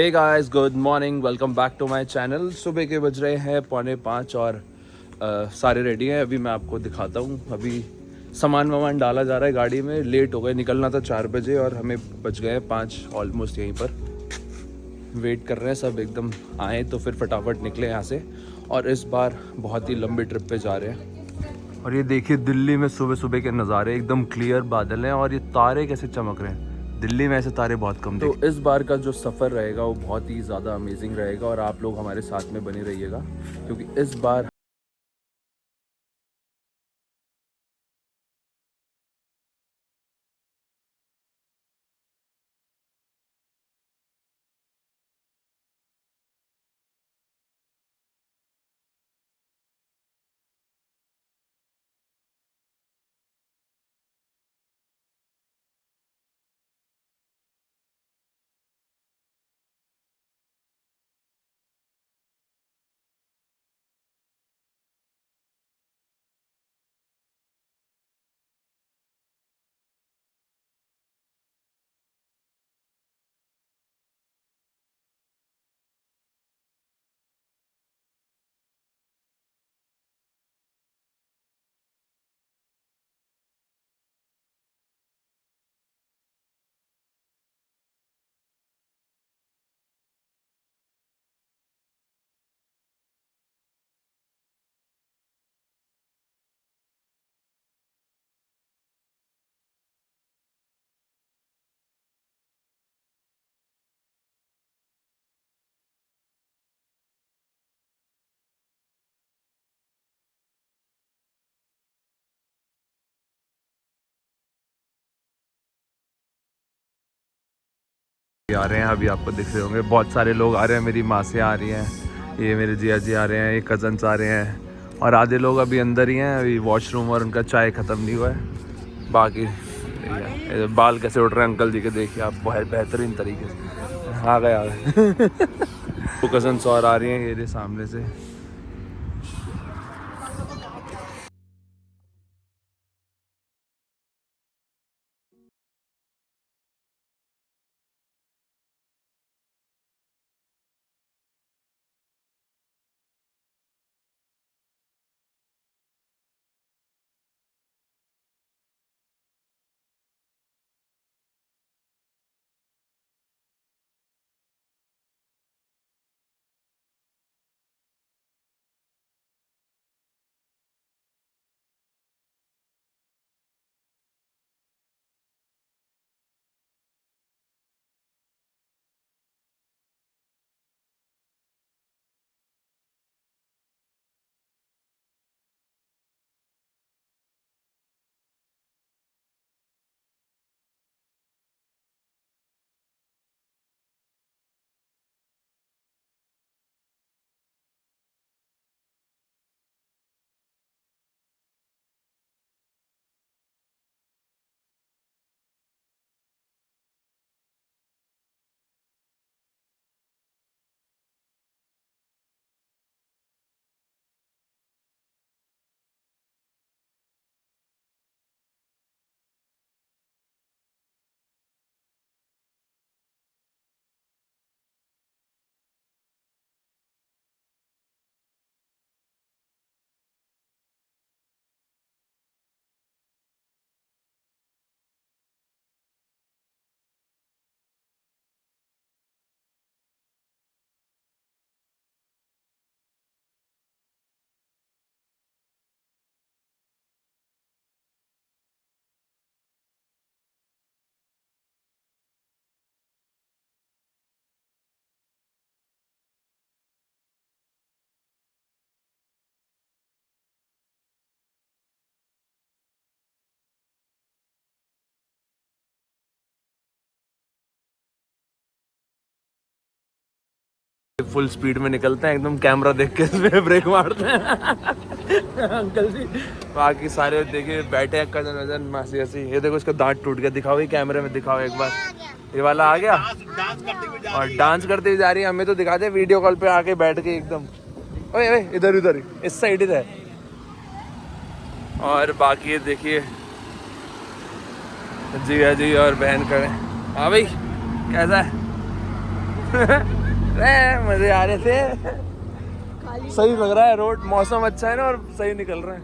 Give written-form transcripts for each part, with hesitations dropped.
Hey guys, good morning, welcome back to my channel. सुबह के बज रहे हैं 4:45 और सारे रेडी हैं। अभी मैं आपको दिखाता हूँ। अभी सामान वामान डाला जा रहा है गाड़ी में। लेट हो गए, निकलना था 4 बजे और हमें बज गए 5 ऑलमोस्ट। यहीं पर वेट कर रहे हैं सब, एकदम आए तो फिर फटाफट निकले यहाँ से। और इस बार बहुत ही लंबी ट्रिप पे जा रहे हैं। और ये देखिए, दिल्ली में सुबह सुबह के नज़ारे, एकदम क्लियर बादल हैं और ये तारे कैसे चमक रहे हैं। दिल्ली में ऐसे तारे बहुत कम दिखते। तो इस बार का जो सफ़र रहेगा वो बहुत ही ज़्यादा अमेजिंग रहेगा और आप लोग हमारे साथ में बने रहिएगा, क्योंकि इस बार आ रहे हैं। अभी आपको दिख रहे होंगे बहुत सारे लोग आ रहे हैं। मेरी माँ से आ रही हैं, ये मेरे जिया जी आ रहे हैं, ये कज़न्स आ रहे हैं और आधे लोग अभी अंदर ही हैं। अभी वॉशरूम और उनका चाय ख़त्म नहीं हुआ है। बाकी बाल कैसे उठ रहे हैं अंकल जी के, देखिए आप, बहुत बेहतरीन तरीके से आ गए। वो कज़न्स और आ रही हैं, ये सामने से। फुल स्पीड में निकलते हैं, एकदम कैमरा देख के इसमें ब्रेक मारते हैं। अंकल जी बाकी सारे देखिए बैठे हैं, कजन वजन मासी ऐसी। ये देखो, इसका दांत टूट गया, दिखाओ, ये कैमरे में दिखाओ एक बार। ये वाला आ गया और डांस करते हुए जा रही है। हमें तो दिखा दे वीडियो कॉल पे आके बैठ के एकदम। ओए ओए, इधर उधर इस साइड इधर। और बाकी देखिए जी और बहन खड़े। हाँ भाई, कैसा है? मजे आ रहे थे। सही लग रहा है रोड, मौसम अच्छा है ना और सही निकल रहा है।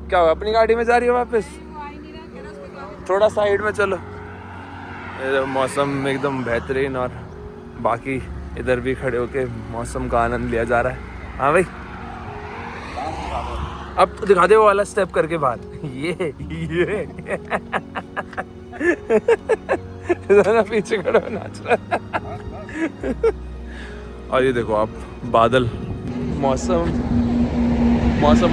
क्या हुआ, अपनी गाड़ी में जा रही है वापस? थोड़ा साइड में चलो। मौसम एकदम बेहतरीन और बाकी इधर भी खड़े होके मौसम का आनंद लिया जा रहा है। हाँ भाई, अब दिखा दे वो वाला स्टेप करके बाहर। ये पीछे खड़े हो नाच रहा है। और ये देखो आप बादल, मौसम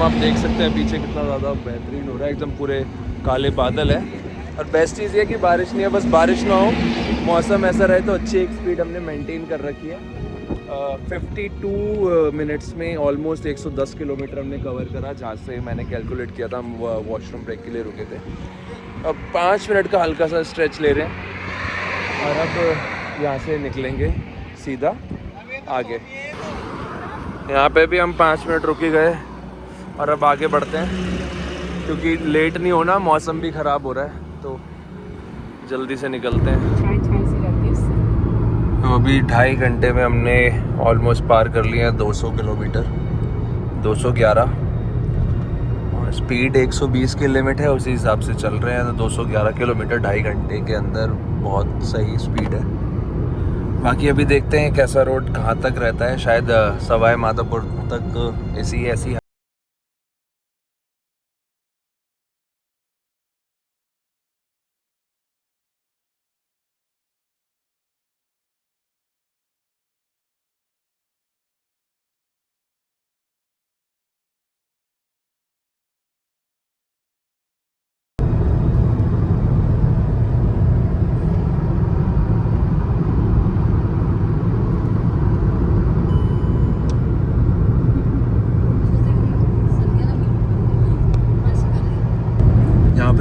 आप देख सकते हैं पीछे कितना ज़्यादा बेहतरीन हो रहा है, एकदम पूरे काले बादल है। और बेस्ट चीज़ ये कि बारिश नहीं है, बस बारिश ना हो, मौसम ऐसा रहे तो अच्छी एक स्पीड हमने मेंटेन कर रखी है। 52 मिनट्स में ऑलमोस्ट 110 किलोमीटर हमने कवर करा, जहाँ से मैंने कैलकुलेट किया था। हम वॉशरूम ब्रेक के लिए रुके थे। अब 5 मिनट का हल्का सा स्ट्रेच ले रहे हैं और अब यहाँ से निकलेंगे सीधा आगे। यहाँ पे भी हम 5 मिनट रुके गए और अब आगे बढ़ते हैं, क्योंकि लेट नहीं होना, मौसम भी ख़राब हो रहा है तो जल्दी से निकलते हैं। तो अभी 2.5 घंटे में हमने ऑलमोस्ट पार कर लिया 200 किलोमीटर, 211 और स्पीड 120 की लिमिट है, उसी हिसाब से चल रहे हैं। तो 211 किलोमीटर 2.5 घंटे के अंदर बहुत सही स्पीड है। बाकी अभी देखते हैं कैसा रोड कहाँ तक रहता है, शायद सवाई माधोपुर तक ऐसी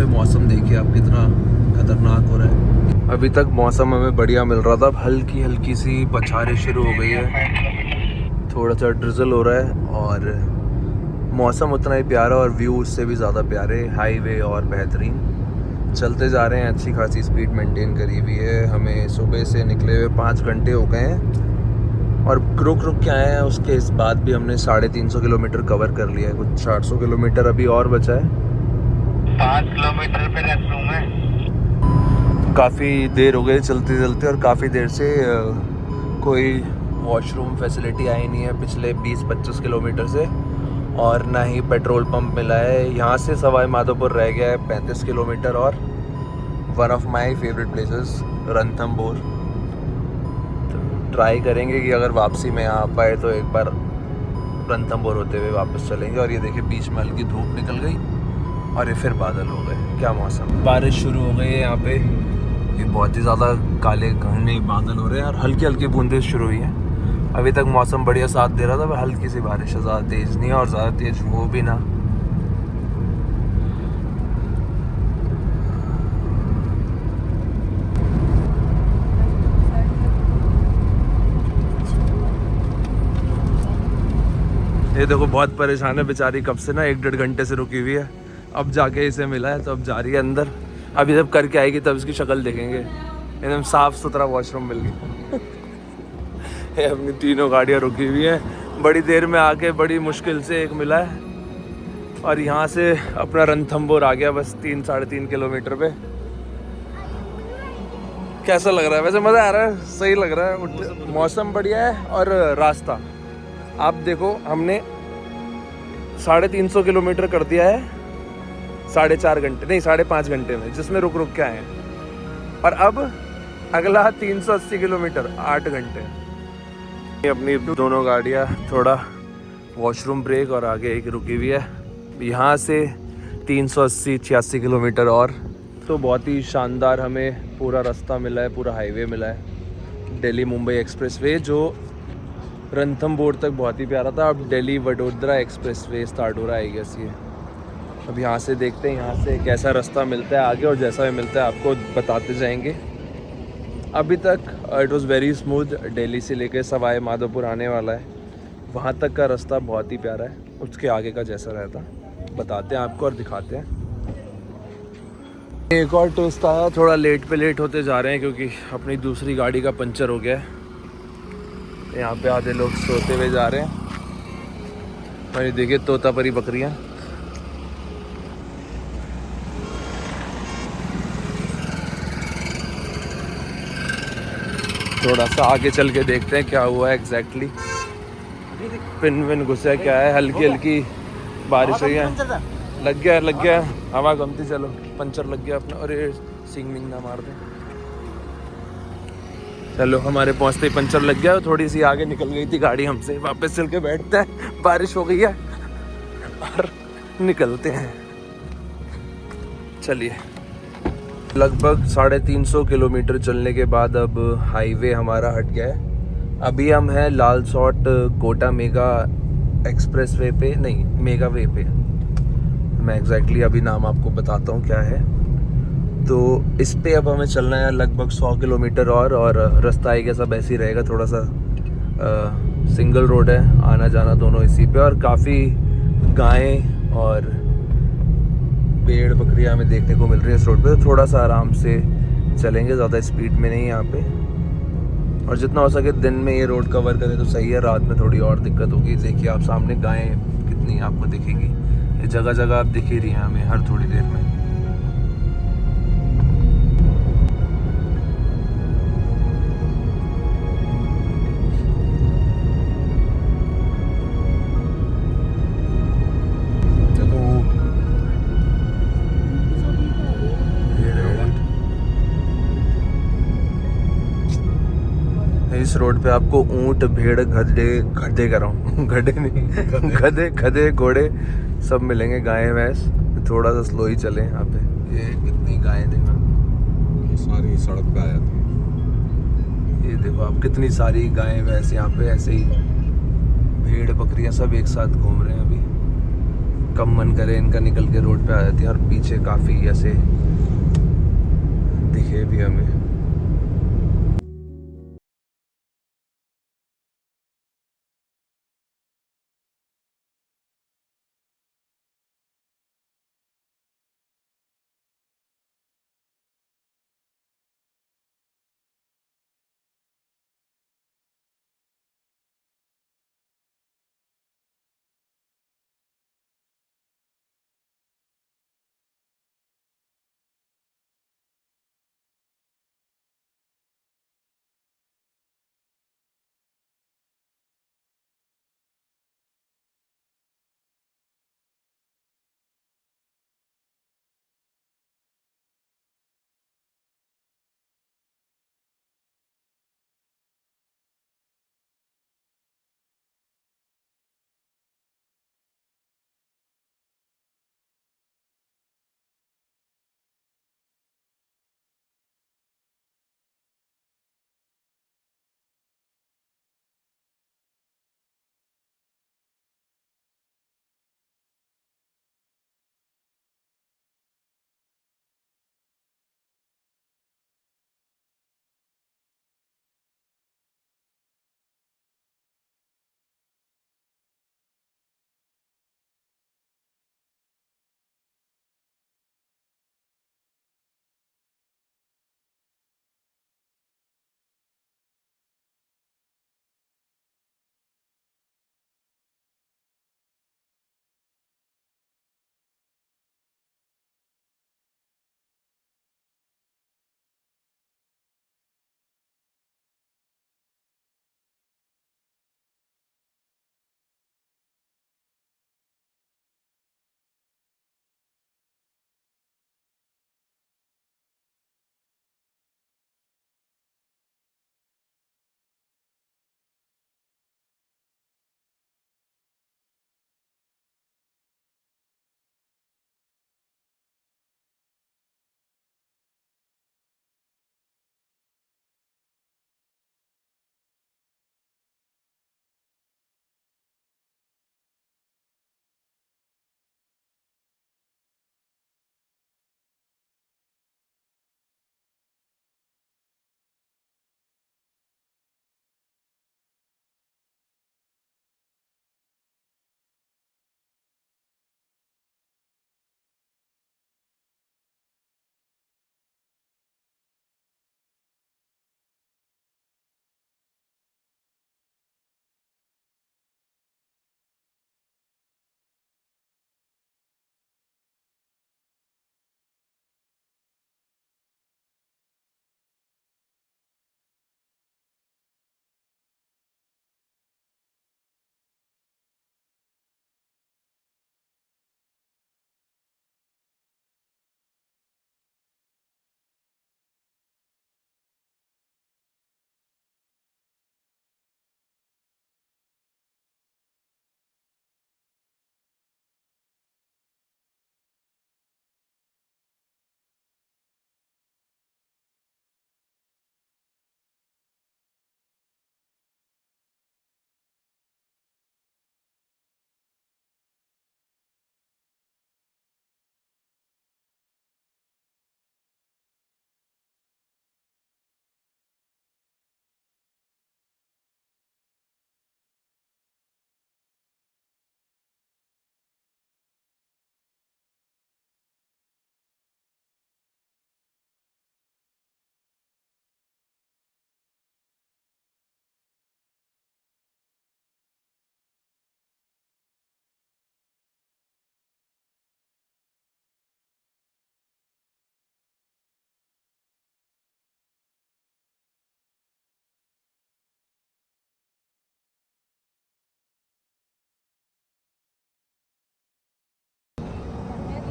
मौसम देखिए आप कितना खतरनाक हो रहा है। अभी तक मौसम हमें बढ़िया मिल रहा था, अब हल्की हल्की सी बौछारें शुरू हो गई है, थोड़ा सा ड्रिजल हो रहा है और मौसम उतना ही प्यारा और व्यू उससे भी ज़्यादा प्यारे, हाईवे और बेहतरीन। चलते जा रहे हैं, अच्छी खासी स्पीड मेंटेन करी हुई है। हमें सुबह से निकले हुए 5 घंटे हो गए हैं और रुक के आए हैं। उसके इस बाद भी हमने 350 किलोमीटर कवर कर लिया है, कुछ 400 किलोमीटर अभी और बचा है। 5 किलोमीटर पे रेस्ट है। काफ़ी देर हो गई चलते चलते और काफ़ी देर से कोई वॉशरूम फैसिलिटी आई नहीं है पिछले 20-25 किलोमीटर से, और ना ही पेट्रोल पंप मिला है। यहाँ से सवाई माधोपुर रह गया है 35 किलोमीटर और one of my favourite places Ranthambore. तो ट्राई करेंगे कि अगर वापसी में आ पाए तो एक बार रणथंभौर होते हुए वापस चलेंगे। और ये देखिए बीच में हल्की धूप निकल गई और ये फिर बादल हो गए। क्या मौसम, बारिश शुरू हो गई है यहाँ पे, ये बहुत ही ज़्यादा काले घने बादल हो रहे हैं और हल्की हल्की बूंदें शुरू हुई हैं। अभी तक मौसम बढ़िया साथ दे रहा था, पर हल्की सी बारिश है, ज़्यादा तेज़ नहीं है और ज़्यादा तेज़ वो भी ना। ये देखो बहुत परेशान है बेचारी, कब से ना 1-1.5 घंटे से रुकी हुई है, अब जाके इसे मिला है तो अब जा रही है अंदर। अभी जब करके आएगी तब इसकी शक्ल देखेंगे, एकदम साफ सुथरा वॉशरूम मिल गया। अपनी तीनों गाड़ियाँ रुकी हुई हैं, बड़ी देर में आके बड़ी मुश्किल से एक मिला है और यहाँ से अपना रणथंभौर आ गया, बस 3-3.5 किलोमीटर पे। कैसा लग रहा है वैसे? मज़ा आ रहा है, सही लग रहा है, मौसम बढ़िया है और रास्ता आप देखो, हमने 350 किलोमीटर कर दिया है 4.5 घंटे नहीं 5.5 घंटे में, जिसमें रुक के आए हैं। और अब अगला 380 किलोमीटर 8 घंटे। अपनी दोनों गाड़ियाँ थोड़ा वॉशरूम ब्रेक और आगे एक रुकी हुई है। यहाँ से 380-86 किलोमीटर और। तो बहुत ही शानदार हमें पूरा रास्ता मिला है, पूरा हाईवे मिला है, दिल्ली मुंबई एक्सप्रेसवे, जो रणथंभौर तक बहुत ही प्यारा था। अब दिल्ली वडोदरा एक्सप्रेसवे स्टार्ट हो रहा है, आई गेस ये। अब यहाँ से देखते हैं यहाँ से कैसा रास्ता मिलता है आगे, और जैसा भी मिलता है आपको बताते जाएंगे। अभी तक it was very smooth. Delhi से लेकर सवाई माधोपुर आने वाला है, वहाँ तक का रास्ता बहुत ही प्यारा है। उसके आगे का जैसा रहता बताते हैं आपको और दिखाते हैं। एक और ट्विस्ट आया, थोड़ा लेट पे लेट होते जा रहे हैं क्योंकि अपनी दूसरी गाड़ी का पंचर हो गया है। यहाँ पे आधे लोग सोते हुए जा रहे हैं और ये देखिए तोतापरी बकरियाँ। थोड़ा सा आगे चल के देखते हैं क्या हुआ है एग्जैक्टली। पिन विन घुसा है क्या है, हल्की हल्की बारिश हुई है। लग गया हवा गमती, चलो पंचर लग गया अपना। अरे सिंग मिंग ना मार दे। चलो हमारे पहुंचते ही पंचर लग गया, थोड़ी सी आगे निकल गई थी गाड़ी हमसे। वापस चल के बैठते हैं, बारिश हो गई है और निकलते हैं। चलिए लगभग 350 किलोमीटर चलने के बाद अब हाईवे हमारा हट गया है। अभी हम हैं Lalsot Kota mega express way पे, नहीं मेगा वे पे। मैं एग्जैक्टली अभी नाम आपको बताता हूँ क्या है। तो इस पे अब हमें चलना है लगभग 100 किलोमीटर और रास्ता आएगा सब ऐसे ही रहेगा। थोड़ा सा सिंगल रोड है, आना जाना दोनों इसी पे। और काफ़ी गायें और पेड़ बकरियां हमें देखने को मिल रही है इस रोड पे। तो थोड़ा सा आराम से चलेंगे, ज़्यादा स्पीड में नहीं यहाँ पे। और जितना हो सके दिन में ये रोड कवर करें तो सही है, रात में थोड़ी और दिक्कत होगी। देखिए आप सामने गायें कितनी आपको दिखेंगी, ये जगह जगह आप दिख ही रही हैं हमें हर थोड़ी देर में। इस रोड पे आपको ऊंट भेड़ गधे गधे कर रहा हूँ गधे नहीं गधे गधे घोड़े सब मिलेंगे, गायें भैंस। थोड़ा सा स्लो ही चले यहाँ पे। ये कितनी गायें देखो, ये सारी सड़क पे आ जाती है। ये देखो आप कितनी सारी गायें भैंस यहाँ पे ऐसे ही। भेड़ बकरियाँ सब एक साथ घूम रहे हैं अभी। कम मन करे इनका निकल के रोड पे आ जाती है। और पीछे काफ़ी ऐसे दिखे भी हमें।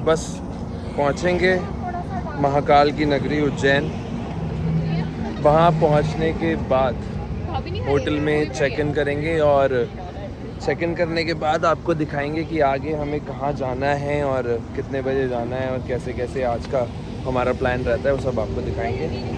बस पहुँचेंगे महाकाल की नगरी उज्जैन। वहाँ पहुँचने के बाद होटल में चेक इन करेंगे और चेक इन करने के बाद आपको दिखाएंगे कि आगे हमें कहाँ जाना है और कितने बजे जाना है और कैसे कैसे आज का हमारा प्लान रहता है, वो सब आपको दिखाएंगे।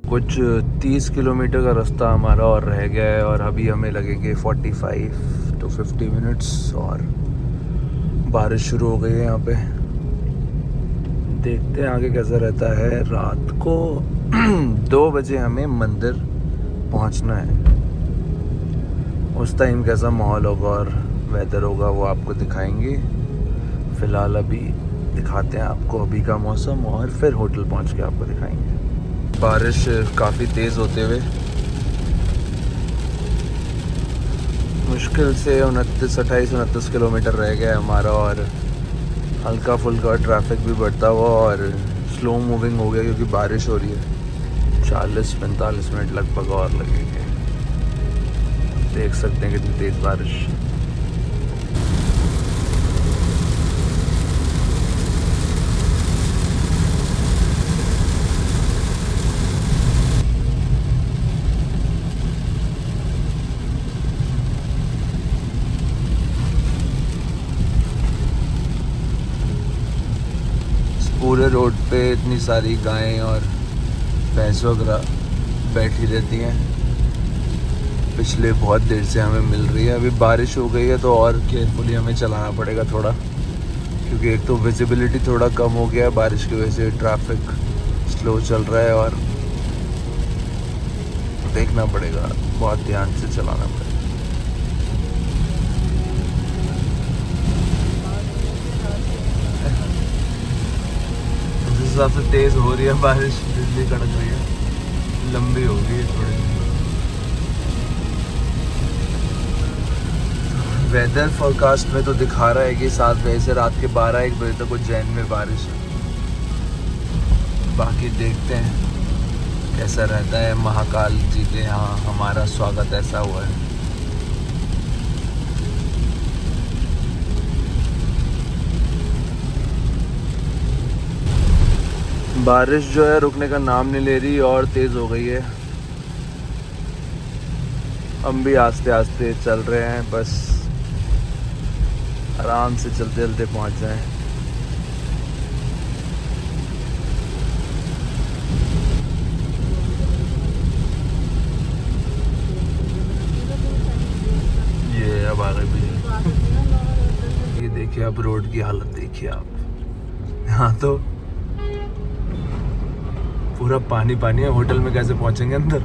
कुछ 30 किलोमीटर का रास्ता हमारा और रह गया है और अभी हमें लगेंगे 45 to 50 मिनट्स और बारिश शुरू हो गई है यहाँ पे। देखते हैं आगे कैसा रहता है। रात को 2 बजे हमें मंदिर पहुँचना है। उस टाइम कैसा माहौल होगा और वेदर होगा वो आपको दिखाएंगे। फ़िलहाल अभी दिखाते हैं आपको अभी का मौसम और फिर होटल पहुँच के आपको दिखाएंगे। बारिश काफ़ी तेज़ होते हुए मुश्किल से 28-29 किलोमीटर रह गया है हमारा और हल्का फुल्का ट्रैफिक भी बढ़ता हुआ और स्लो मूविंग हो गया क्योंकि बारिश हो रही है। 40-45 मिनट लगभग और लगेंगे। देख सकते हैं कितनी तेज़ बारिश। पूरे रोड पे इतनी सारी गायें और भैंस वगैरह बैठी रहती हैं। पिछले बहुत देर से हमें मिल रही है। अभी बारिश हो गई है तो और केयरफुली हमें चलाना पड़ेगा थोड़ा, क्योंकि एक तो विजिबिलिटी थोड़ा कम हो गया है बारिश की वजह से। ट्रैफिक स्लो चल रहा है और देखना पड़ेगा, बहुत ध्यान से चलाना पड़ेगा। हिसाब से तेज़ हो रही है बारिश, बिजली कड़क रही है, लंबी हो गई है थोड़ी। वेदर फोरकास्ट में तो दिखा रहा है कि 7 बजे से रात के 12-1 बजे तक उज्जैन में बारिश है। बाकी देखते हैं कैसा रहता है। महाकाल जी के यहाँ हमारा स्वागत ऐसा हुआ है। बारिश जो है रुकने का नाम नहीं ले रही और तेज़ हो गई है। हम भी आस्ते आस्ते चल रहे हैं, बस आराम से चलते चलते पहुंच जाएं। ये अब आ गए बिजली। ये देखिए अब रोड की हालत देखिए आप, यहाँ तो पूरा पानी पानी है। होटल में कैसे पहुंचेंगे अंदर।